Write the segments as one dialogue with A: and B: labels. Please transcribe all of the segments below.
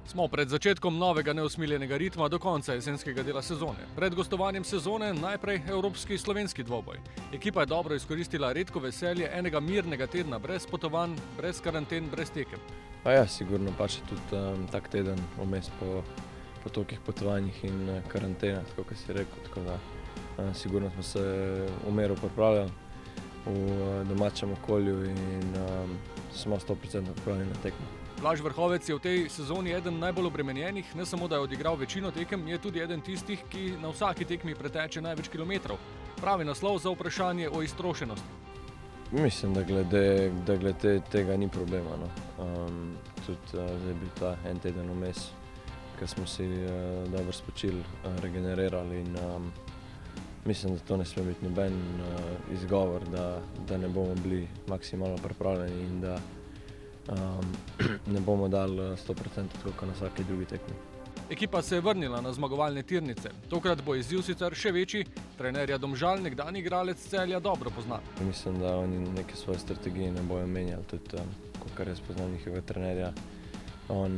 A: Smo pred začetkom novega neusmiljenega ritma do konca jesenskega dela sezone. Pred gostovanjem sezone najprej evropski slovenski dvoboj. Ekipa je dobro izkoristila redko veselje enega mirnega tedna, brez potovanj, brez karanten, brez tekem.
B: Pa ja, sigurno pač tudi tak teden vmes po tolikih potovanjih in karantenah, tako kot si rekel, tako da sigurno smo se v miru pripravljali v domačem okolju in smo 100% pripravljeni na tekmo.
A: Blaž Vrhovec je v tej sezoni eden najbolj obremenjenih, ne samo da je odigral večino tekem, je tudi eden tistih, ki na vsaki tekmi preteče največ kilometrov. Pravi naslov za vprašanje o iztrošenosti.
B: Mislim, da glede tega ni problema. No. Tudi zdaj je bil ta en teden vmes, ker smo si dobro spočili, regenerirali in mislim, da to ne sme biti noben izgovor, da ne bomo bili maksimalno pripravljeni in da ne bomo dali 100% tako na vsaki drugi tekmi.
A: Ekipa se je vrnila na zmagovalne tirnice. Tokrat bo izziv sicer še večji, trenerja Domžal nekdanji igralec Celja dobro pozna.
B: Mislim, da oni neke svoje strategije ne bojo menjali, tudi kakor jaz poznam njihovega trenerja. On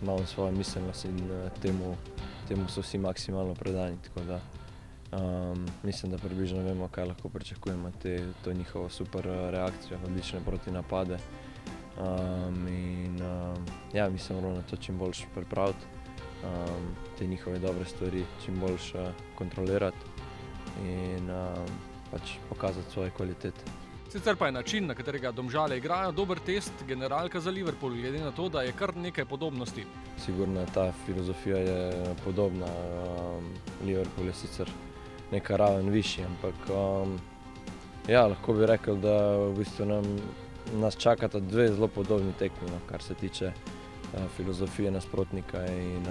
B: ima svojo miselnost in temu so vsi maksimalno predani, tako da mislim, da približno vemo, kaj lahko pričakujemo, to njihovo super reakcijo, odlične protinapade. Ja, mislim, moramo na to čim boljše pripraviti, te njihove dobre stvari čim boljše kontrolirati in pač pokazati svoje kvalitete.
A: Sicer pa je način, na katerega Domžale igrajo, dober test generalka za Liverpool, glede na to, da je kar nekaj podobnosti.
B: Sigurno ta filozofija je podobna. Liverpool je sicer neka raven višji, ampak ja, lahko bi rekel, da v bistvu nas čakata dve zelo podobni tekmi, kar se tiče filozofije nasprotnika in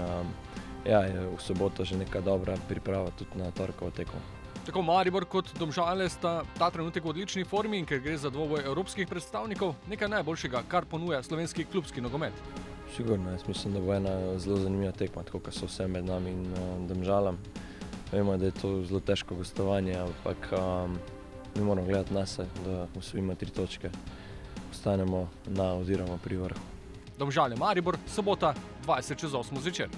B: ja, je v soboto že neka dobra priprava tudi na torkovo tekmo.
A: Tako Maribor kot Domžale sta ta trenutek v odlični formi in ker gre za dvoboj evropskih predstavnikov, nekaj najboljšega, kar ponuja slovenski klubski nogomet.
B: Sigurno, jaz mislim, da bo ena zelo zanimiva tekma, tako kot so vse med nami in Domžalom. Vemo, da je to zelo težko gostovanje, ampak mi moramo gledati nase, da osvojimo 3 točke. Ostanemo na oziroma pri vrhu.
A: Domžale Maribor, sobota 20:08 zvečer.